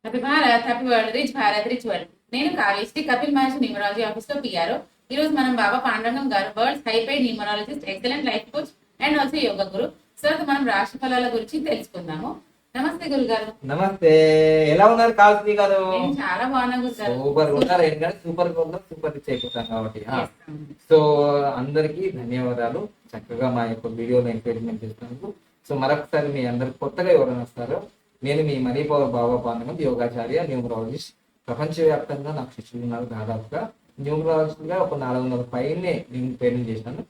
Happy Bharat, happy world, rich Bharat, rich world. నేను Kavyasri, Kapil Maharshi numerology office లో PRO. ఈ రోజు మనం బాబా పాండురంగం గారు, world hyped numerologist, excellent life coach and also yoga guru. Sir మనం రాశి ఫలాల గురించి తెలుసుకుందాము. నమస్తే గురుగారు. నమస్తే. ఎలా ఉన్నారు కాల్సి గారు? నేను చాలా బాగున్నా గురుగారు. సూపర్ ఉన్నారు. ఎందుకంటే సూపర్ సూపర్ రిచ్ అయిపోతాం కాబట్టి. సో అందరికి ధన్యవాదాలు, చక్కగా మా యొక్క వీడియోలో ఎంకరేజ్మెంట్ చేసినందుకు. సో మరొకసారి మీ అందరికి కొత్తగా ఎవరైనా వస్తారో, నేను మీ మనీ పవర్ బాబా పాండురంగం, యోగాచార్య, న్యూమరాలజిస్ట్. ప్రపంచవ్యాప్తంగా నాకు శిష్యులు ఉన్నారు. దాదాపుగా న్యూమరాలజిస్ట్ గా ఒక 400 పైనే నేను ట్రైనింగ్ చేశాను.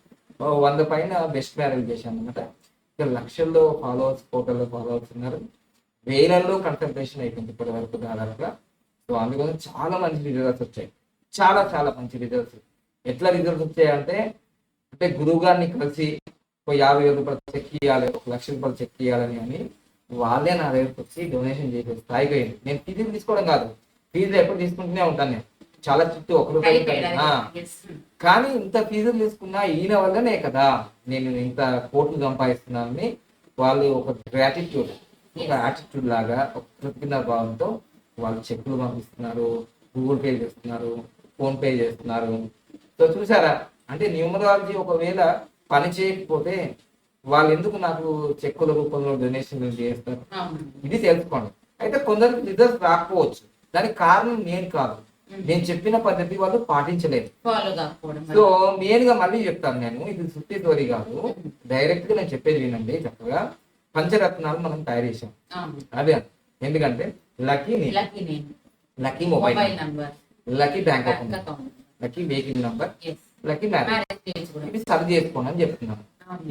100 పైన బెస్ట్ మ్యారేజ్ చేశాను అనమాట. లక్షల్లో ఫాలోవర్స్, కోట్లలో ఫాలోవర్స్ ఉన్నారు. వేలల్లో కన్సల్టేషన్ అయిపోయింది ఇప్పటి వరకు దాదాపుగా. సో అందుకోసం చాలా మంచి రిజల్ట్స్ వచ్చాయి. చాలా చాలా మంచి రిజల్ట్స్. ఎట్లా రిజల్ట్స్ వచ్చాయంటే, అంటే గురువు గారిని కలిసి ఒక 50,000 రూపాయలు చెక్ ఇవ్వాలి, 1,00,000 రూపాయలు చెక్ ఇవ్వాలని అని వాళ్ళే నా దగ్గరకు వచ్చి డొనేషన్ చేసే స్థాయికి అయింది. నేను ఫీజులు తీసుకోవడం కాదు, ఫీజు ఎప్పుడు తీసుకుంటూనే ఉంటాను. నేను చాలా చుట్టూ 1 రూపాయి, కానీ ఇంత ఫీజులు తీసుకున్నా ఈయన వల్లనే కదా నేను ఇంత కోట్లు సంపాదిస్తున్నానని వాళ్ళు ఒక గ్రాటిట్యూడ్, ఒక యాటిట్యూడ్ లాగా, ఒక కృతజ్ఞత భావంతో వాళ్ళు చెక్కులు పంపిస్తున్నారు, గూగుల్ పే చేస్తున్నారు, ఫోన్ పే చేస్తున్నారు. సో చూసారా, అంటే న్యూమరాలజీ ఒకవేళ పని చేయకపోతే వాళ్ళు ఎందుకు నాకు చెక్కుల రూపంలో డొనేషన్లు చేస్తారు? ఇది తెలుసుకోండి. అయితే కొందరికి రిజల్ట్స్ రాకపోవచ్చు, దానికి కారణం నేను కాదు, నేను చెప్పిన పద్ధతి వాళ్ళు పాటించలేదు. సో మెయిన్ గా మళ్ళీ చెప్తాను, నేను ఇది సుత్తి తోరి కాదు, డైరెక్ట్ గా నేను చెప్పేది వినండి. చక్కగా పంచరత్నాలు మనం తయారు చేసాం. అదే ఎందుకంటే lucky lucky mobile number, lucky bank account, lucky vehicle number, lucky marriage, ఇవి సరి చేసుకోండి అని చెప్తున్నాను.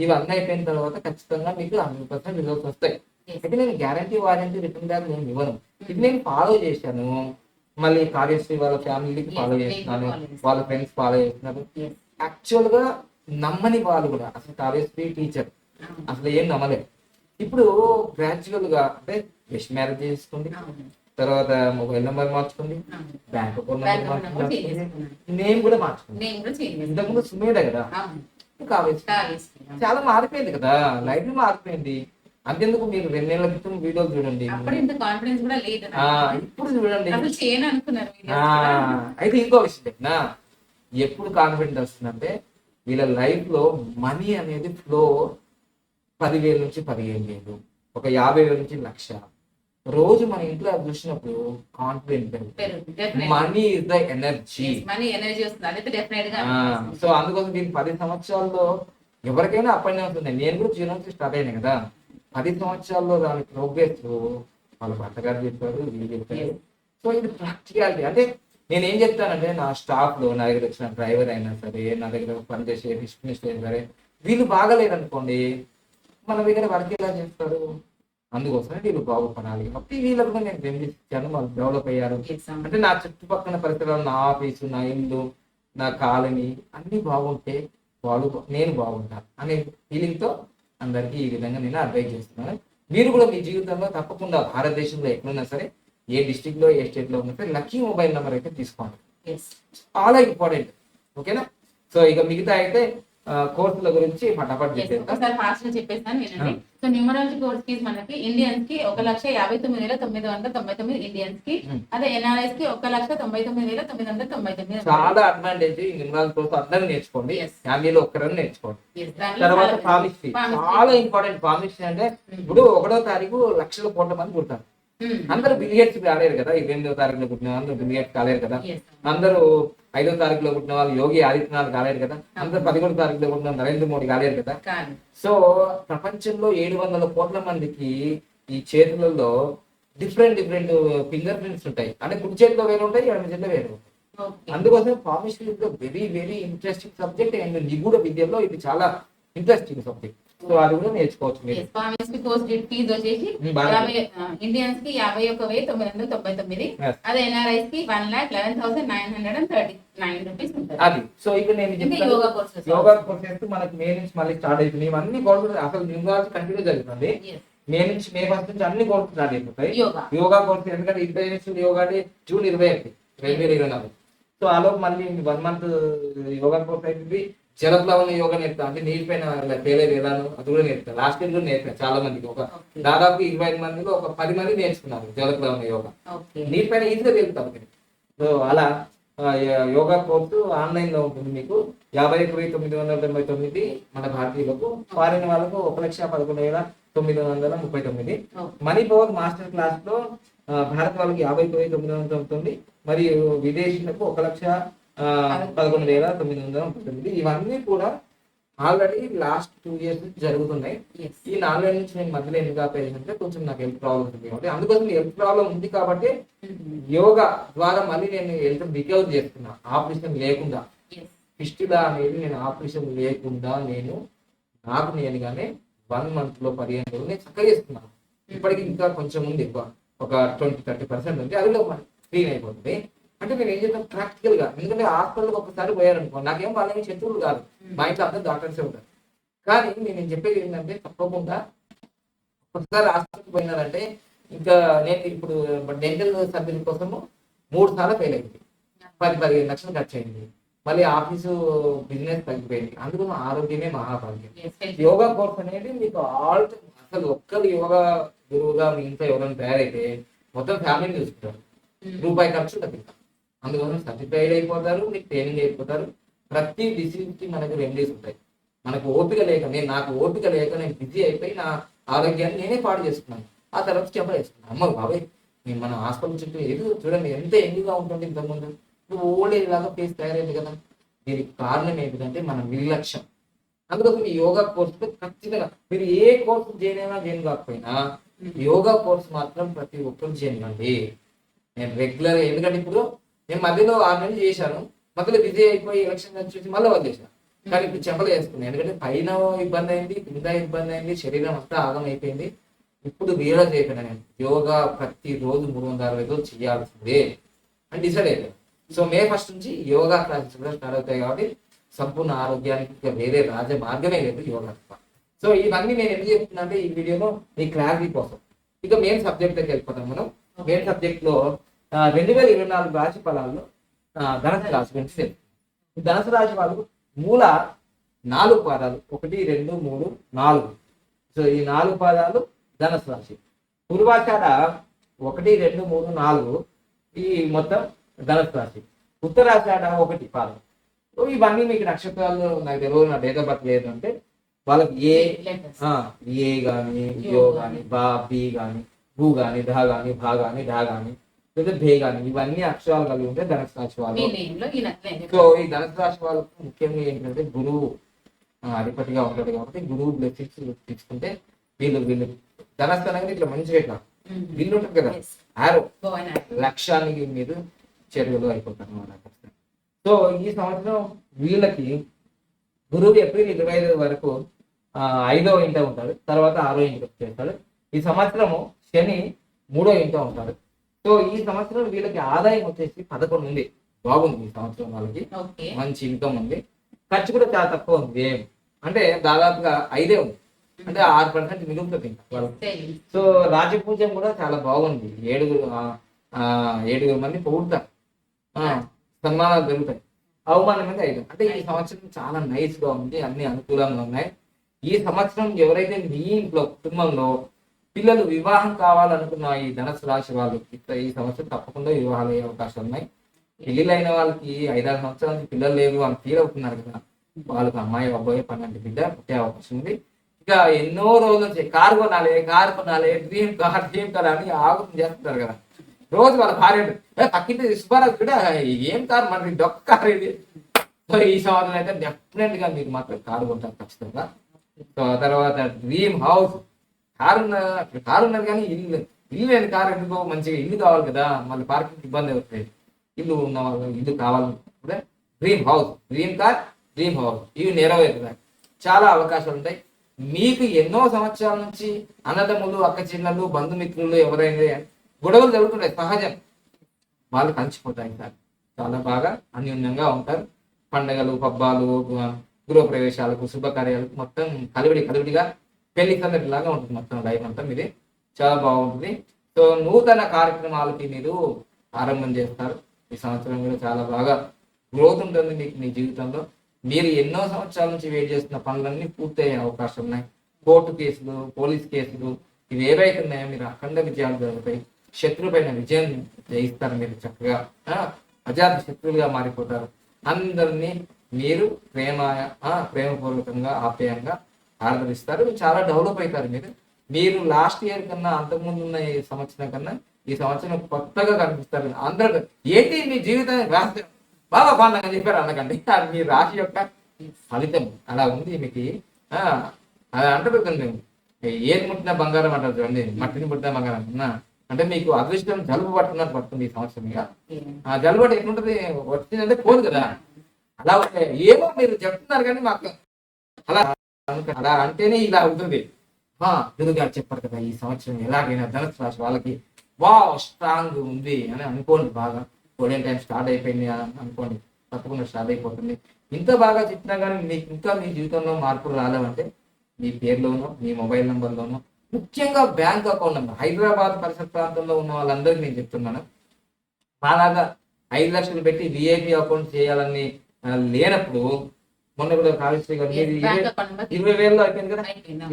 ఇవన్నీ అయిపోయిన తర్వాత ఖచ్చితంగా మీకు 100% రిజల్ట్స్ వస్తాయి. అయితే నేను గ్యారంటీ వారంటీ రిటర్న్ బ్యాక్ నేను ఇవ్వను. ఇది నేను ఫాలో చేశాను. మళ్ళీ కావ్యశ్రీ వాళ్ళ ఫ్యామిలీకి ఫాలో చేస్తున్నాను, వాళ్ళ ఫ్రెండ్స్ ఫాలో చేస్తున్నారు. యాక్చువల్ గా నమ్మని వాళ్ళు కూడా, అసలు కావ్యశ్రీ టీచర్ అసలు ఏం నమ్మలేదు. ఇప్పుడు గ్రాడ్యువల్ గా అంటే బెస్ట్ మ్యారేజ్ చేసుకోండి, తర్వాత మొబైల్ నెంబర్ మార్చుకోండి, బ్యాంక్ అకౌంట్ నెంబర్ మార్చుకోండి, నేమ్ కూడా మార్చుకోండి. ఇంతకుముందు సుమేదే కదా, చాలా మారిపోయింది కదా, లైఫ్ మారిపోయింది. అంతెందుకు మీరు 2 నెలల క్రితం వీడియోలు చూడండి, ఇప్పుడు చూడండి. అయితే ఇంకో విషయం చెప్పినా, ఎప్పుడు కాన్ఫిడెంట్ వస్తుందంటే వీళ్ళ లైఫ్ లో మనీ అనేది ఫ్లో 10,000 నుంచి 15,000, ఒక 50,000 నుంచి 1,00,000 రోజు మన ఇంట్లో చూసినప్పుడు కాన్ఫిడెంట్ పెరుగుతుంది. Money is the energy. So అందుకోసం దీనికి 10 సంవత్సరాల్లో ఎవరికైనా అప్ అండ్ డౌన్స్ ఉన్నాయి. నేను కూడా 0 నుంచి స్టార్ట్ అయినా కదా, 10 సంవత్సరాల్లో దాని ప్రోగ్రెస్ వాళ్ళ భర్తగారు చెప్పారు, వీళ్ళు చెప్పారు. సో ఇది ప్రాక్టికాలిటీ. అంటే నేను ఏం చెప్తానంటే, నా స్టాఫ్ లో నా దగ్గర వచ్చిన డ్రైవర్ అయినా సరే, నా దగ్గర పనిచేసే రిసెప్షనిస్ట్ అయినా సరే, వీళ్ళు బాగలేదనుకోండి, మన దగ్గర వర్క్ ఎలా చేస్తారు? అందుకోసమే వీళ్ళు బాగుపడాలి కాబట్టి వీళ్ళకు నేను బెనిఫిట్స్ ఇచ్చాను. వాళ్ళు డెవలప్ అయ్యారు. అంటే నా చుట్టుపక్కల పరిసరాలు, నా ఆఫీసు, నా ఇల్లు, నా కాలనీ అన్ని బాగుంటే వాళ్ళు, నేను బాగుంటాను అనే ఫీలింగ్ తో అందరికీ ఈ విధంగా నేను అడ్వైజ్ చేస్తున్నాను. మీరు కూడా మీ జీవితంలో తప్పకుండా భారతదేశంలో ఎక్కడున్నా సరే, ఏ డిస్ట్రిక్ట్ లో, ఏ స్టేట్ లో ఉన్నా సరే, లక్కీ మొబైల్ నెంబర్ అయితే తీసుకోండి. చాలా ఇంపార్టెంట్. ఓకేనా? సో ఇక మిగతా అయితే కోర్సుల గురించి ఫటాఫట్ చెప్పేస్తాను. సో న్యూమరాలజీ కోర్స్ ఫీజు మనకి ఇండియన్స్ కి 1,59,999 ఇండియన్స్ కి, అదే ఎన్ఆర్ఐస్ కి 1,99,999. చాలా అడ్వాంటేజ్ ఈ న్యూమరాలజీ కోర్స్. అందరూ నేర్చుకోండి, ఫ్యామిలీలో ఒక్కరని నేర్చుకోండి. తర్వాత పామిస్ట్రీ చాలా ఇంపార్టెంట్. పామిస్ట్రీ అంటే ఇప్పుడు 1వ తారీఖు లక్షల కోట్ల మంది పుడతారు. అందరూ బిలియర్స్ కాలేరు కదా, 28వ తారీఖులో పుట్టిన వాళ్ళు బిలియర్స్ కాలేరు కదా, అందరూ 5వ తారీఖులో పుట్టిన వాళ్ళు యోగి ఆదిత్యనాథ్ కాలేరు కదా, అందరూ 11వ తారీఖులో పుట్టిన నరేంద్ర మోడీ కాలేరు కదా. సో ప్రపంచంలో 700 కోట్ల మందికి ఈ చేతులలో డిఫరెంట్ డిఫరెంట్ ఫింగర్ ప్రింట్స్ ఉంటాయి. అంటే కుడి చేతిలో వేరు ఉంటాయి, ఎడమ చేతిలో వేరు ఉంటాయి. అందుకోసం palmistry very very interesting subject. And నిగూఢ విద్యలో ఇది చాలా ఇంట్రెస్టింగ్ సబ్జెక్ట్. సో అది కూడా నేర్చుకోవచ్చు మీరు. ఫీజు వచ్చేసి ఇండియన్స్ కి 51,999, అదే ఎన్ఆర్ఐస్ కి 1,11,939 రూపీస్ ఉంటుంది. అది. సో ఇప్పుడు నేను యోగా కోర్సెస్ మనకి మే నుంచి మళ్ళీ స్టార్ట్ అవుతుంది. అన్ని కోర్సులు అసలు న్యూమరాలజీ కంటిన్యూ జరుగుతుంది. మే 1 నుంచి అన్ని కోర్సులు స్టార్ట్ అయిపోతాయి. యోగా కోర్సు ఎందుకంటే international yoga day June 21, 2024. So ఆలోపు మళ్ళీ 1 మంత్ యోగా కోర్స్ అయిపోయింది. జలప్లవన యోగా నేర్పుతా, అంటే నీటి పైన ఇలా తేలేదు ఎలానో అది కూడా నేర్పుతా. లాస్ట్ ఇయర్ కూడా నేర్పుతా చాలా మందికి, ఒక దాదాపు 25 మందిలో ఒక 10 మంది నేర్చుకున్నారు జలప్లవన యోగా. నీటి పైన ఈజీగా తెలుపుతాం. సో అలా యోగా కోర్సు ఆన్లైన్ లో ఉంటుంది. మీకు 51,999 మన భారతీయులకు, ఫారిన్ వాళ్ళకు 1,11,939. మనీ పవర్ మాస్టర్ క్లాస్ లో భారత వాళ్ళకి 51,999 మరియు విదేశీయులకు 1,11,939. ఇవన్నీ కూడా ఆల్రెడీ లాస్ట్ 2 years నుంచి జరుగుతున్నాయి. ఈ 4 ఏళ్ళ నుంచి నేను మధ్యలో ఎందుకు ఆపేయాలంటే కొంచెం నాకు హెల్త్ ప్రాబ్లమ్ ఉంది కాబట్టి, అందుకోసం హెల్త్ ప్రాబ్లం ఉంది కాబట్టి యోగా ద్వారా మళ్ళీ నేను హెల్త్ రికవర్ చేస్తున్నా. ఆపరేషన్ లేకుండా, ఫిస్టులా అనేది నేను ఆపరేషన్ లేకుండా నేను నాకు నేనుగానే 1 month లో 15 రోజులు నేను చక్కగా చేస్తున్నాను. ఇప్పటికి ఇంకా కొంచెం ఉంది, ఒక 20-30% ఉంది, అది క్లీన్ అయిపోతుంది. అంటే నేను ఏం చేస్తాను ప్రాక్టికల్ గా, ఎందుకంటే హాస్పిటల్కి ఒకసారి పోయారనుకో నాకేం వాళ్ళని శత్రువులు కాదు, మా ఇంట్లో అందరూ డాక్టర్సే ఉంటారు. కానీ నేను చెప్పేది ఏంటంటే తప్పకుండా ఒకసారి హాస్పిటల్కి పోయినారంటే, ఇంకా నేను ఇప్పుడు డెంటల్ సర్జరీ కోసము 3 సార్లు ఫెయిల్ అయింది, 10-15 లక్షలు ఖర్చు అయింది, మళ్ళీ ఆఫీసు బిజినెస్ తగ్గిపోయింది. అందుకని ఆరోగ్యమే మహాభాగ్యం. యోగా కోర్స్ అనేది మీకు అసలు ఒక్కరు యోగా గురువుగా మీ ఇంట్లో ఎవరైనా తయారైతే మొత్తం ఫ్యామిలీని చూసుకుంటారు, రూపాయి ఖర్చు తగ్గిస్తారు. అందుకోసం సర్టిఫైడ్ అయిపోతారు, మీకు ట్రైనింగ్ అయిపోతారు. ప్రతి డిసీజ్ కి మనకు రెమెడీస్ ఉంటాయి. మనకు ఓపిక లేక, నాకు ఓపిక లేక నేను బిజీ అయిపోయి నా ఆరోగ్యాన్ని నేనే పాడు చేసుకున్నాను. ఆ తర్వాత చెప్పలు వేసుకున్నాను. అమ్మ బాబాయ్ నేను మన హాస్పిటల్ చుట్టూ ఏదో చూడండి ఎంత ఎండుగా ఉంటుంది, ఇంతకుముందు ఇప్పుడు ఓల్డ్ ఏజ్ లాగా ఫేస్ తయారైంది కదా. దీనికి కారణం ఏంటంటే మన నిర్లక్ష్యం. అందుకోసం ఈ యోగా కోర్సు ఖచ్చితంగా మీరు ఏ కోర్సు చేయనైనా చేయను కాకపోయినా యోగా కోర్స్ మాత్రం ప్రతి ఒక్కరు చేయండి. నేను రెగ్యులర్, ఎందుకంటే ఇప్పుడు నేను మధ్యలో 6 నెలలు చేశాను, మధ్యలో బిజీ అయిపోయి ఎలక్షన్ చూసి మళ్ళీ వదిలేసాను. కానీ ఇప్పుడు చెంపలు వేసుకున్నాను, ఎందుకంటే పైన ఇబ్బంది అయింది, కింద ఇబ్బంది అయింది, శరీరం అంతా ఆగం అయిపోయింది. ఇప్పుడు రియలైజ్ అయిపోయినా నేను యోగా ప్రతిరోజు 360 రోజులు చేయాల్సిందే అని డిసైడ్ అయిపోయాను. సో May 1 నుంచి యోగా క్లాసెస్ కూడా స్టార్ట్ అవుతాయి కాబట్టి సంపూర్ణ ఆరోగ్యానికి ఇంకా వేరే రాజ మార్గమే లేదు యోగా. సో ఇవన్నీ నేను ఎందుకు చెప్తున్నా అంటే ఈ వీడియోలో మీ క్లారిటీ కోసం. ఇక మెయిన్ సబ్జెక్ట్ దగ్గరికి వెళ్ళిపోతాం మనం. మెయిన్ సబ్జెక్ట్ లో 2024 రాశి ఫలాల్లో ధనుసు రాశి గురించి. ధనుసు రాశి వాళ్ళు మూల 4 పాదాలు 1, 2, 3, 4. సో ఈ 4 పాదాలు ధనుసు రాశి. పూర్వాషాఢ 1, 2, 3, 4 ఈ మొత్తం ధనుసు రాశి. ఉత్తరాషాఢ 1 పాదం. సో ఇవన్నీ మీకు నక్షత్రాలు నాకు తెలియదు, నా డేట్ ఆఫ్ బర్త్ లేదు అంటే వాళ్ళకి ఏ గాని, యో గాని, బా, బి గాని, భూ గాని, ధ గాని, భా గాని, ఢా గాని, లేదా భే గాని, ఇవన్నీ అక్షరాలు కలిగి ఉంటే ధనుసు రాశి వాళ్ళు. సో ఈ ధనుసు రాశి వాళ్ళకు ముఖ్యంగా ఏంటంటే గురువు అధిపతిగా ఉంటాడు కాబట్టి గురువు బ్లెస్సింగ్స్ తీసుకుంటే వీళ్ళు ధనస్సు అనేది ఇట్లా మంచిగా ఇట్లా వీళ్ళు ఉంటుంది కదా, ఆరో లక్ష్యానికి మీరు చెరువులు అయిపోతారు అన్నమాట. సో ఈ సంవత్సరం వీళ్ళకి గురువు ఏప్రిల్ 25 వరకు 5వ ఇంట ఉంటాడు, తర్వాత 6వ ఇంటికి వచ్చేస్తాడు. ఈ సంవత్సరము శని 3వ ఇంట ఉంటాడు. సో ఈ సంవత్సరం వీళ్ళకి ఆదాయం వచ్చేసి 11 ఉంది, బాగుంది. ఈ సంవత్సరం వాళ్ళకి మంచి ఇన్కమ్ ఉంది. ఖర్చు కూడా చాలా తక్కువ ఉంది, అంటే దాదాపుగా 5 ఉంది, అంటే 6% మిగులుతుంది ఇంకా వాళ్ళకి. సో రాజపూజం కూడా చాలా బాగుంది, 7 మంది పొగుడుతారు, సన్మానాలు జరుగుతాయి, అవమానం మీద 5. అంటే ఈ సంవత్సరం చాలా నైస్ గా ఉంది, అన్ని అనుకూలంగా ఉన్నాయి. ఈ సంవత్సరం ఎవరైతే మీ ఇంట్లో కుటుంబంలో పిల్లలు వివాహం కావాలనుకున్న ఈ ధనుసు రాశి వాళ్ళు ఈ సంవత్సరం తప్పకుండా వివాహాలు అయ్యే అవకాశాలు ఉన్నాయి. పెళ్లిళ్ళైన వాళ్ళకి 5-6 సంవత్సరాల నుంచి పిల్లలు లేవు అని ఫీల్ అవుతున్నారు కదా, వాళ్ళకి అమ్మాయి అబ్బాయి 12 బిడ్డ పుట్టే అవకాశం ఉంది. ఇక ఎన్నో రోజులు వచ్చి కారు కొనాలి డ్రీమ్ కార్ అని ఆలోచన చేస్తున్నారు కదా. రోజు వాళ్ళ భార్య పక్కింటి సుబ్బారావు కూడా ఏం కారు మనకి డొక్క కారు ఇది. సో ఈ సంవత్సరం అయితే డెఫినెట్ గా మీకు మాత్రం కారు కొంటారు ఖచ్చితంగా. సో తర్వాత డ్రీమ్ హౌస్, కారు ఉన్నది కానీ ఇల్లు లేని కారు ఎందుకో, మంచిగా ఇల్లు కావాలి కదా, మళ్ళీ పార్కింగ్ ఇబ్బంది అవుతుంది. ఇల్లు ఉన్న వాళ్ళు ఇల్లు కావాలనుకుంటే dream house, dream car, dream house ఇవి నెరవేరుతాయి. చాలా అవకాశాలు ఉంటాయి. మీకు ఎన్నో సంవత్సరాల నుంచి అన్నదమ్ములు, అక్క చెల్లెళ్ళు, బంధుమిత్రులు ఎవరైనా గొడవలు జరుగుతుంటాయి, సహజం. వాళ్ళు కలిసిపోతాయి సార్, చాలా బాగా అన్యోన్యంగా ఉంటారు. పండగలు, పబ్బాలు, గృహప్రవేశాలకు, శుభకార్యాలకు మొత్తం కలివిడిగా పెళ్లి సందడిలాగా ఉంటుంది మొత్తం లైఫ్ అంతా మీది. చాలా బాగుంటుంది. సో నూతన కార్యక్రమాలకి మీరు ఆరంభం చేస్తారు. ఈ సంవత్సరం కూడా చాలా బాగా గ్రోత్ ఉంటుంది మీకు మీ జీవితంలో. మీరు ఎన్నో సంవత్సరాల నుంచి వెయిట్ చేస్తున్న పనులన్నీ పూర్తయ్యే అవకాశం ఉన్నాయి. కోర్టు కేసులు, పోలీస్ కేసులు ఇవి ఏవైతే ఉన్నాయో మీరు అఖండ విజయాలు జరుగుతాయి. శత్రువు పైన విజయం జయిస్తారు. మీరు చక్కగా అజాత శత్రువులుగా మారిపోతారు. అందరినీ మీరు ప్రేమపూర్వకంగా ఆప్యాయంగా ఆదరిస్తారు. చాలా డెవలప్ అవుతారు. మీరు లాస్ట్ ఇయర్ కన్నా అంతకుముందు ఉన్న ఈ సంవత్సరం కన్నా ఈ సంవత్సరం కొత్తగా కనిపిస్తారు. అందరూ ఏంటి మీ జీవితాన్ని రాసి బాగా బాగా చెప్పారు అనకండి. అది మీ రాశి యొక్క ఫలితం అలా ఉంది. మీకు అది అంటారు కదండి, ఏది ముట్టిన బంగారం అంటారు చూడండి, మట్టిని ముట్టిన బంగారం అంటే మీకు అదృష్టం జలుబు పట్టుకున్నట్టు పడుతుంది ఈ సంవత్సరం. ఇక ఆ జలుబు పట్టు ఎట్లుంటది, వచ్చిందంటే పోదు కదా. అలా ఏమో మీరు చెప్తున్నారు కానీ మాకు అలా అలా అంటేనే ఇలా అవుతుంది. గురువు గారు చెప్పారు కదా ఈ సంవత్సరం ఎలాగైనా ధనుసు రాశి వాళ్ళకి స్ట్రాంగ్ ఉంది అని అనుకోండి. బాగా గోల్డెన్ టైం స్టార్ట్ అయిపోయింది అనుకోండి, తప్పకుండా స్టార్ట్ అయిపోతుంది. ఇంత బాగా చెప్పినా కానీ మీకు ఇంకా మీ జీవితంలో మార్పులు రాలేవంటే మీ పేరులోనో మీ మొబైల్ నెంబర్లోనో, ముఖ్యంగా బ్యాంక్ అకౌంట్ నెంబర్. హైదరాబాద్ పరిసర ప్రాంతంలో ఉన్న వాళ్ళందరికీ నేను చెప్తున్నాను, మాలాగా 5 లక్షలు పెట్టి విఐపి అకౌంట్ చేయాలని లేనప్పుడు, మొన్న కూడా కాళేశ్వరి గారు 20,000 అయిపోయింది కదా,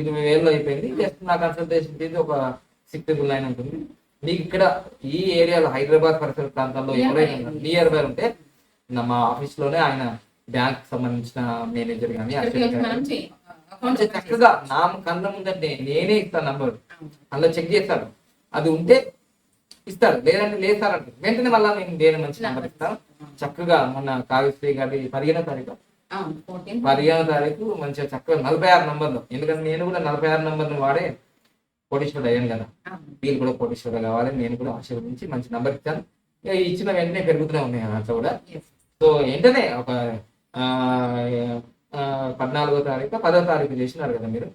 20,000 అయిపోయింది. జస్ట్ నా కన్సల్టేషన్ చేసి ఒక 6,900 ఉంటుంది. మీకు ఇక్కడ ఈ ఏరియాలో హైదరాబాద్ పరిసర ప్రాంతాల్లో ఎవరైనా నియర్ బై ఉంటే మా ఆఫీస్ లోనే ఆయన బ్యాంక్ సంబంధించిన మేనేజర్ కానీ చక్కగా నా కళ్ళ ముందంటే నేనే ఇస్తాను నంబర్, అందులో చెక్ చేస్తాను. అది ఉంటే ఇస్తాడు, లేదంటే లేస్తారంటే వెంటనే మళ్ళీ నేను వేరే మంచి నెంబర్ ఇస్తాను. చక్కగా మొన్న కావ్యశ్రీ గారి 15వ తారీఖు మంచిగా చక్కగా 46 నంబర్లు, ఎందుకంటే నేను కూడా 46 నంబర్ను వాడే కోటీశ్వరుడు అయ్యాను కదా, వీళ్ళు కూడా కోటీశ్వరుడు కావాలి, నేను కూడా ఆశీర్వదించి మంచి నంబర్ ఇచ్చాను. ఇచ్చిన వెంటనే పెరుగుతూనే ఉన్నాయి అంతా కూడా. సో వెంటనే ఒక 14వ తారీఖు 10వ తారీఖు చేసినారు కదా మీరు,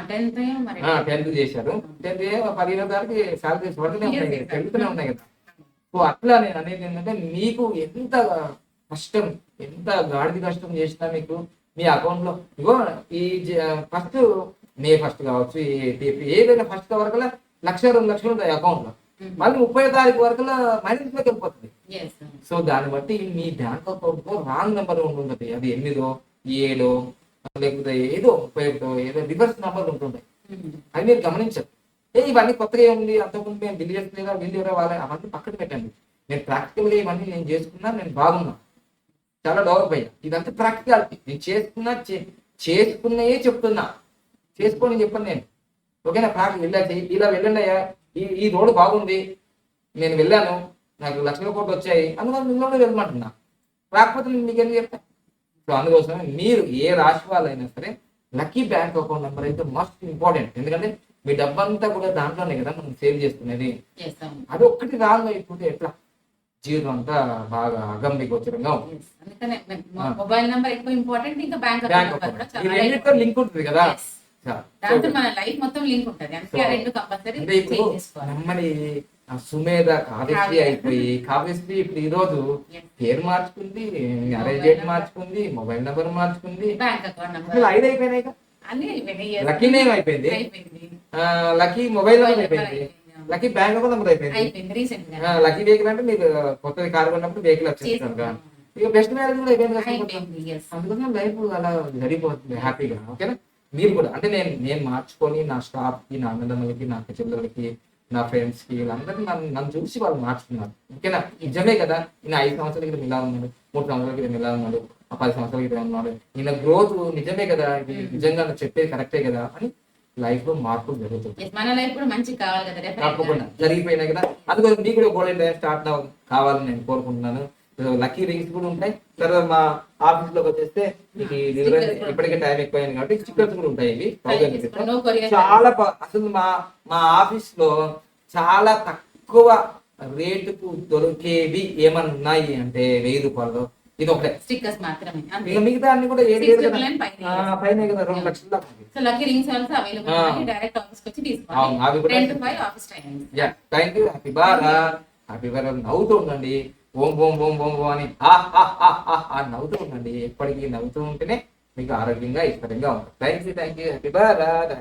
10th చేశారు. 15వ తారీఖు శాలరీస్ పడుతూనే ఉన్నాయి, పెరుగుతూనే ఉన్నాయి కదా. సో అట్లా నేను అనేది ఏంటంటే, మీకు ఎంత కష్టం, ఎంత గాడిది కష్టం చేసినా మీకు మీ అకౌంట్ లో ఇగో ఈ ఫస్ట్ మే 1st కావచ్చు, ఏదైనా ఫస్ట్ వరకు 1,00,000 2 లక్షలు ఉంటాయి అకౌంట్ లో. మళ్ళీ 30వ తారీఖు వరకు మైనస్ లోకి వెళ్ళిపోతుంది. సో దాన్ని బట్టి మీ బ్యాంక్ అకౌంట్ లో రాంగ్ నెంబర్ ఉంటుంది. అది 8 7 లేకపోతే ఏదో 31 ఏదో రివర్స్ నెంబర్లు ఉంటుంటాయి. అది మీరు గమనించారు. ఇవన్నీ కొత్తగా ఉంది, అంతకుముందు మేము బిల్ చేసుకోలేదా, బిల్ ఎవరో వాళ్ళ అవన్నీ పక్కన పెట్టండి. నేను ప్రాక్టికల్ గా ఇవన్నీ నేను చేసుకున్నా, నేను బాగున్నా, చాలా డెవలప్ అయ్యా. ఇదంతా ప్రాక్టికాలిటీ. నేను చేసుకున్నాయే చెప్తున్నా, చేసుకోని చెప్పండి నేను. ఓకేనా? ఇలా వెళ్ళండి అయ్యా, ఈ రోడ్డు బాగుంది, నేను వెళ్ళాను, నాకు 1,00,000 కోట్లు వచ్చాయి, అందువల్ల మిమ్మల్ని వెళ్ళమంటున్నా. రాకపోతే నేను మీకు ఎందుకు చెప్తాను? సో అందుకోసమే మీరు ఏ రాశి వాళ్ళైనా సరే లక్కీ బ్యాంక్ అకౌంట్ నెంబర్ అయితే మస్ట్ ఇంపార్టెంట్. ఎందుకంటే మీ డబ్బంతా కూడా దాంట్లోనే కదా మనం సేవ్ చేసుకునేది. అది ఒక్కటి రాంగ్ అయిపోతే ఎట్లా, జీవితం అంతా బాగా అగమ్యగోచరంగా ఉంటుంది. మొబైల్ నంబర్ ఎక్కువ ఇంపార్టెంట్, ఇంకా బ్యాంక్ అకౌంట్ లింక్ ఉంటుంది కదా, మన లైఫ్ మొత్తం లింక్ ఉంటుంది. అందుకే రెండు కంపల్సరీ నెమ్మది సుమేధ కావ్యశ్రీ అయిపోయి, కావ్యశ్రీ ఇప్పుడు ఈ రోజు పేరు మార్చుకుంది, మ్యారేజ్ డేట్ మార్చుకుంది, మొబైల్ నెంబర్ మార్చుకుంది, బ్యాంక్ అకౌంట్ నెంబర్ 5 అయిపోయినాయి. లక్కీ నేమ్ అయిపోయింది, లక్కీ మొబైల్ నెంబర్ అయిపోయింది, లక్కీ బ్యాంక్ అకౌంట్ నెంబర్ అయిపోయింది. లక్కీ వెహికల్ అంటే మీరు కొత్తది కారు కొన్నప్పుడు వెహికల్ వచ్చేస్తారు. ఇక బెస్ట్ మ్యారేజ్ కూడా అయిపోయింది. అందుకోసం లైఫ్ అలా జరిగిపోతుంది హ్యాపీగా. ఓకేనా? మీరు కూడా అంటే నేను మార్చుకొని నా స్టాఫ్ కి, నా అన్నదమ్ములకి, నా చెల్లెలకి, నా ఫ్రెండ్స్ కి, వీళ్ళందరికీ నన్ను చూసి వాళ్ళు మార్చుకున్నారు. ఓకేనా? నిజమే కదా, ఈయన 5 సంవత్సరాల క్రితం ఇలా ఉన్నాడు, 3 సంవత్సరాల క్రితం ఇలా ఉన్నాడు, 10 సంవత్సరాల క్రితం ఉన్నాడు, ఈయన గ్రోత్ నిజమే కదా, ఇది నిజంగా చెప్పేది కరెక్టే కదా అని లైఫ్ లో మార్పులు జరుగుతుంది. మన లైఫ్ కూడా మంచి కావాలి కదా, తప్పకుండా జరిగిపోయినాయి కదా. అందుకోసం మీకు కూడా గోల్డెన్ టైం స్టార్ట్ కావాలని నేను కోరుకుంటున్నాను. లక్కీ రింగ్స్ కూడా ఉంటాయి. తర్వాత మా ఆఫీస్ లోకి వచ్చేస్తే మీకు ఇప్పటికే టైం ఎక్కువైంది కాబట్టి స్టిక్కర్స్ కూడా ఉంటాయి. ఇవి 1000 చాలా అసలు మా ఆఫీస్ లో చాలా తక్కువ రేటుకు దొరికేవి ఏమన్నా ఉన్నాయి అంటే 1000 రూపాయలు. ఇది ఒకటే స్టిక్కర్స్ మాత్రమే, మిగతా అన్ని కూడా పైన కదా 2 లక్షల దాకా. So lucky rings also available ఉన్నాయి, డైరెక్ట్ ఆఫీస్ కి వచ్చి తీసుకోవాలి. 10 to 5 office timing. Yeah, thank you. Happy Bharat. నవ్వుతూ ఉండండి, ఓం ఓం ఓం ఓం ఓం అని నవ్వుతూ ఉండండి. ఎప్పటికీ నవ్వుతూ ఉంటేనే మీకు ఆరోగ్యంగా ఇష్టంగా ఉంటుంది. Thank you. హ్యాపీ భారత్.